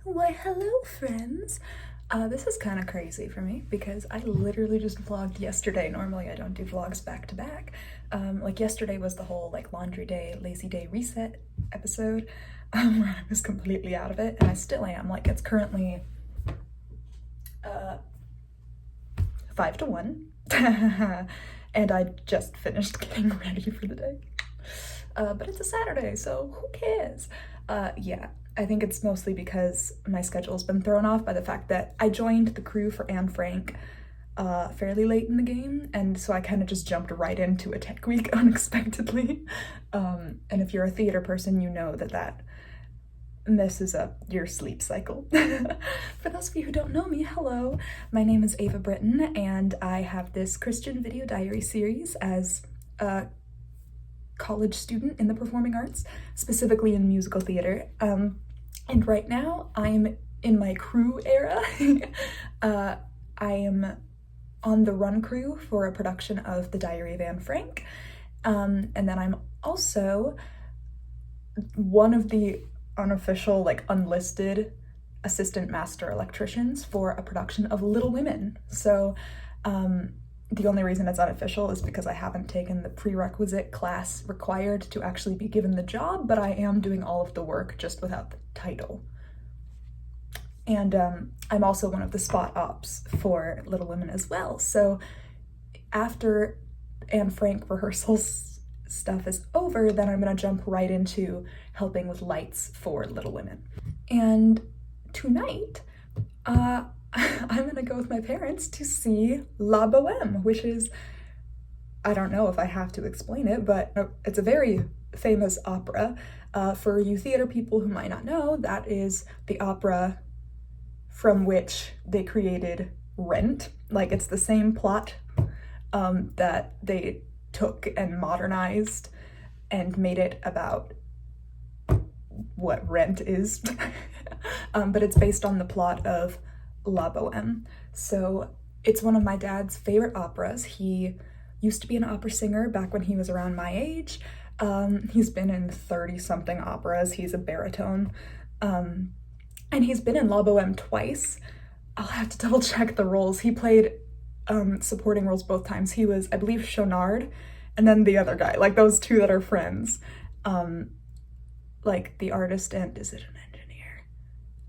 Why, hello, friends. This is kind of crazy for me because I literally just vlogged yesterday. Normally, I don't do vlogs back to back. Like yesterday was the whole like laundry day, lazy day reset episode where I was completely out of it, and I still am. Like it's currently 5 to 1, and I just finished getting ready for the day. But it's a Saturday, so who cares? Yeah, I think it's mostly because my schedule's been thrown off by the fact that I joined the crew for Anne Frank fairly late in the game, and so I kind of just jumped right into a tech week unexpectedly. And if you're a theater person, you know that messes up your sleep cycle. For those of you who don't know me, hello, my name is Ava Britton, and I have this Christian video diary series as a college student in the performing arts, specifically in musical theater. And right now I'm in my crew era. I am on the run crew for a production of The Diary of Anne Frank. And then I'm also one of the unofficial, like unlisted assistant master electricians for a production of Little Women. So the only reason it's unofficial is because I haven't taken the prerequisite class required to actually be given the job, but I am doing all of the work just without the title. And I'm also one of the spot ops for Little Women as well. So after Anne Frank rehearsals stuff is over, then I'm gonna jump right into helping with lights for Little Women. And tonight, I'm gonna go with my parents to see La Boheme, which is, I don't know if I have to explain it, but it's a very famous opera. For you theater people who might not know, that is the opera from which they created Rent. Like, it's the same plot that they took and modernized and made it about what Rent is. But it's based on the plot of La Boheme. So it's one of my dad's favorite operas. He used to be an opera singer back when he was around my age. He's been in 30-something operas. He's a baritone. And he's been in La Boheme twice. I'll have to double check the roles. He played supporting roles both times. He was, I believe, Schaunard, and then the other guy, like those two that are friends. Like the artist and, is it an engineer?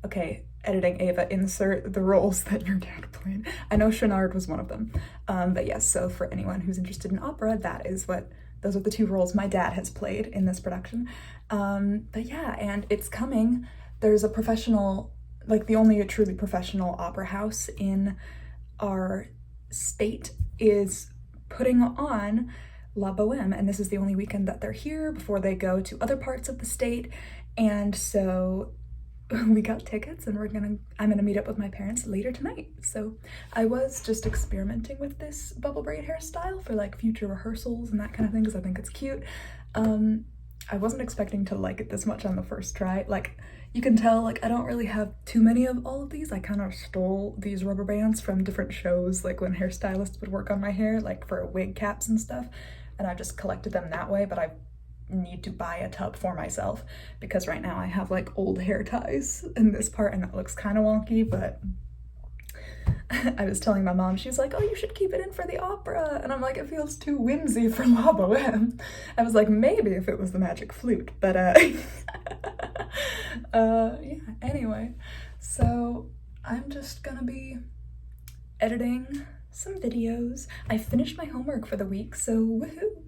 Okay, editing Ava, insert the roles that your dad played. I know Schaunard was one of them. But yes, so for anyone who's interested in opera, those are the two roles my dad has played in this production. But yeah, and it's coming. There's a professional, like the only truly professional opera house in our state is putting on La Boheme, and this is the only weekend that they're here before they go to other parts of the state. And so we got tickets, and I'm gonna meet up with my parents later tonight. So I was just experimenting with this bubble braid hairstyle for like future rehearsals and that kind of thing because I think it's cute. I wasn't expecting to like it this much on the first try. Like, you can tell, like, I don't really have too many of all of these. I kind of stole these rubber bands from different shows, like when hairstylists would work on my hair, like for wig caps and stuff, and I just collected them that way. But I need to buy a tub for myself because right now I have like old hair ties in this part and it looks kind of wonky. But I was telling my mom, she's like, oh, you should keep it in for the opera, and I'm like, it feels too whimsy for La Boheme. I was like, maybe if it was the magic flute, but yeah, anyway, so I'm just gonna be editing some videos. I finished my homework for the week, so woohoo.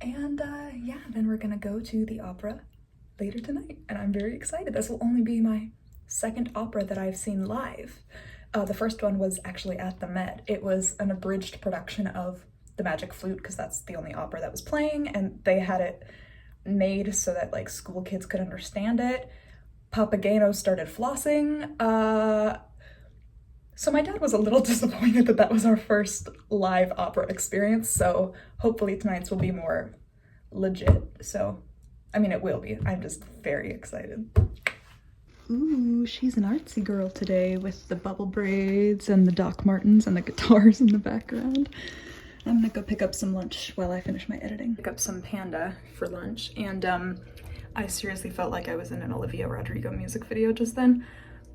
And yeah, then we're gonna go to the opera later tonight, and I'm very excited. This will only be my second opera that I've seen live. The first one was actually at the Met. It was an abridged production of The Magic Flute because that's the only opera that was playing, and they had it made so that like school kids could understand it. Papageno started flossing. So my dad was a little disappointed that was our first live opera experience, so hopefully tonight's will be more legit. So, I mean, it will be. I'm just very excited. Ooh, she's an artsy girl today with the bubble braids and the Doc Martens and the guitars in the background. I'm gonna go pick up some lunch while I finish my editing. Pick up some Panda for lunch, and I seriously felt like I was in an Olivia Rodrigo music video just then.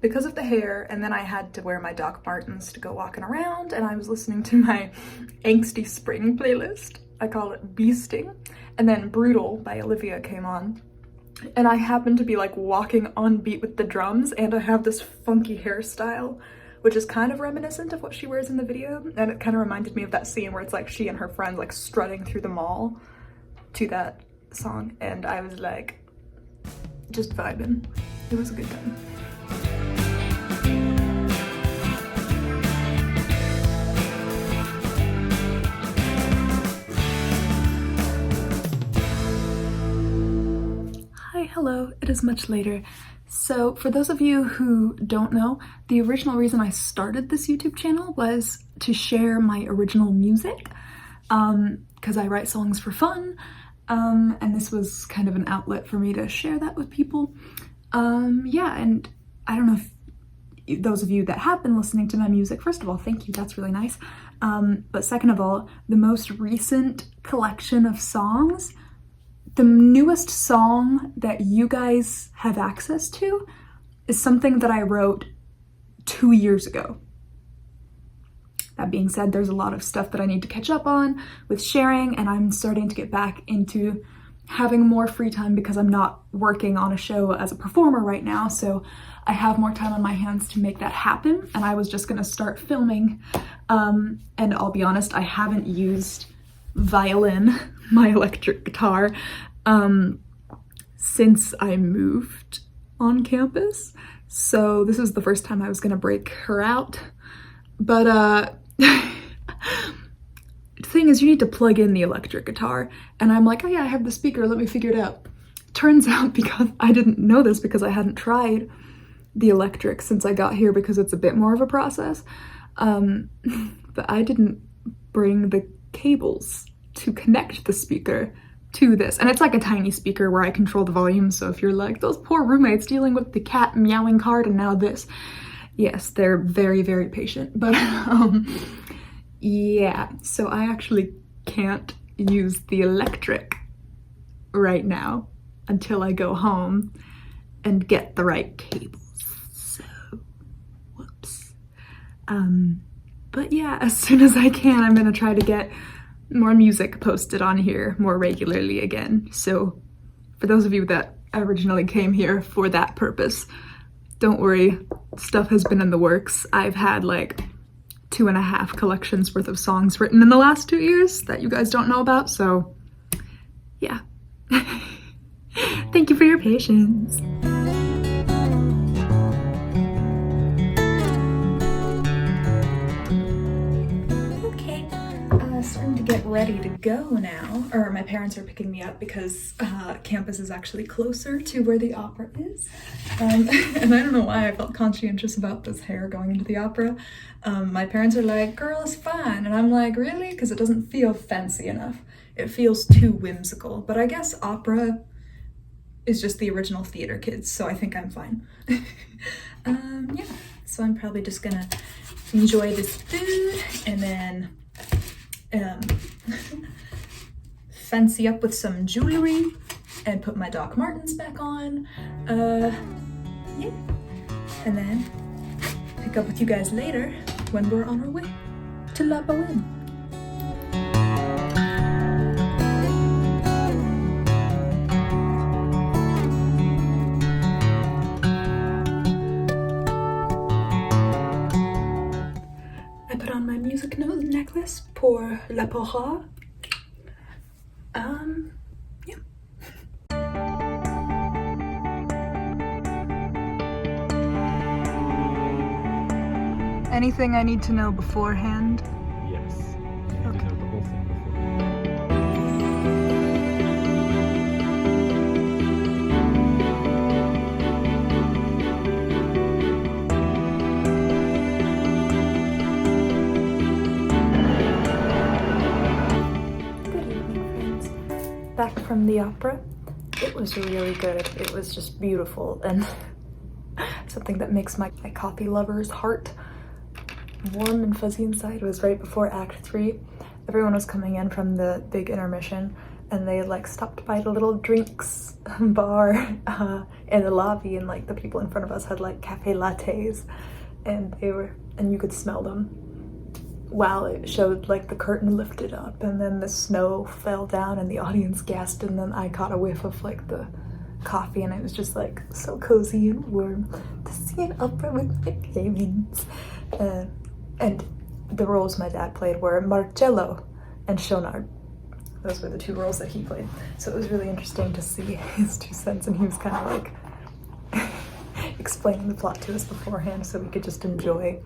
because of the hair, and then I had to wear my Doc Martens to go walking around, and I was listening to my angsty spring playlist. I call it Beasting. And then Brutal by Olivia came on, and I happened to be like walking on beat with the drums, and I have this funky hairstyle, which is kind of reminiscent of what she wears in the video, and it kind of reminded me of that scene where it's like she and her friends like strutting through the mall to that song, and I was like just vibing. It was a good time. Hello, it is much later. So for those of you who don't know, the original reason I started this YouTube channel was to share my original music, because I write songs for fun, and this was kind of an outlet for me to share that with people. Yeah, and I don't know if those of you that have been listening to my music, first of all, thank you, that's really nice. But second of all, the most recent collection of songs, the newest song that you guys have access to is something that I wrote 2 years ago. That being said, there's a lot of stuff that I need to catch up on with sharing, and I'm starting to get back into having more free time because I'm not working on a show as a performer right now, so I have more time on my hands to make that happen, and I was just gonna start filming. And I'll be honest, I haven't used violin, my electric guitar, since I moved on campus. So this is the first time I was gonna break her out. But the thing is, you need to plug in the electric guitar, and I'm like, oh yeah, I have the speaker, let me figure it out. Turns out, because I didn't know this because I hadn't tried the electric since I got here because it's a bit more of a process, but I didn't bring the cables to connect the speaker to this. And it's like a tiny speaker where I control the volume, so if you're like, those poor roommates dealing with the cat meowing card and now this, yes, they're very, very patient. But yeah, so I actually can't use the electric right now until I go home and get the right cables. So, whoops. But yeah, as soon as I can, I'm gonna try to get more music posted on here more regularly again. So for those of you that originally came here for that purpose, don't worry, stuff has been in the works. I've had like 2.5 collections worth of songs written in the last 2 years that you guys don't know about, so yeah. Thank you for your patience. Starting to get ready to go now, or my parents are picking me up because campus is actually closer to where the opera is, and I don't know why I felt conscientious about this hair going into the opera. My parents are like, girl, it's fine, and I'm like, really? Because it doesn't feel fancy enough. It feels too whimsical, but I guess opera is just the original theater kids, so I think I'm fine. Yeah, so I'm probably just gonna enjoy this food and then fancy up with some jewelry and put my Doc Martens back on. Yeah, and then pick up with you guys later when we're on our way to La Boheme. I put on my music note necklace pour l'opéra. Yeah. Anything I need to know beforehand? Yes. You need to know the whole thing before. Back from the opera. It was really good. It was just beautiful and something that makes my coffee lover's heart warm and fuzzy inside. It was right before Act 3. Everyone was coming in from the big intermission, and they like stopped by the little drinks bar in the lobby, and like the people in front of us had like cafe lattes, and you could smell them while it showed like the curtain lifted up, and then the snow fell down and the audience gasped, and then I caught a whiff of like the coffee, and it was just like so cozy and warm to see an opera with my parents. And the roles my dad played were Marcello and Schonard. Those were the two roles that he played. So it was really interesting to see his 2 cents, and he was kind of like explaining the plot to us beforehand so we could just enjoy.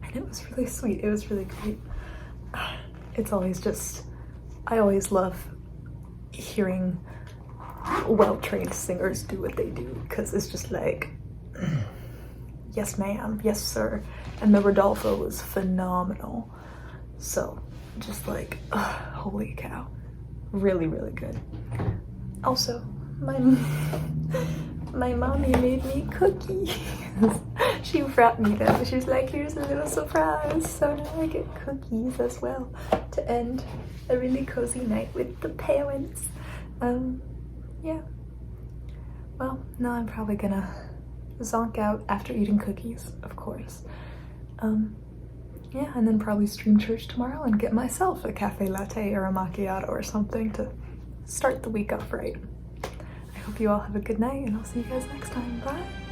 And it was really sweet. It was really great. It's always just, I always love hearing well-trained singers do what they do, because it's just like, yes ma'am, yes sir. And the Rodolfo was phenomenal. So just like, holy cow, really, really good. Also, my mommy made me cookies. She brought me them. She was like, here's a little surprise. So now I get cookies as well to end a really cozy night with the parents. Yeah. Well, now I'm probably gonna zonk out after eating cookies, of course. Yeah, and then probably stream church tomorrow and get myself a cafe latte or a macchiato or something to start the week off right. I hope you all have a good night, and I'll see you guys next time. Bye!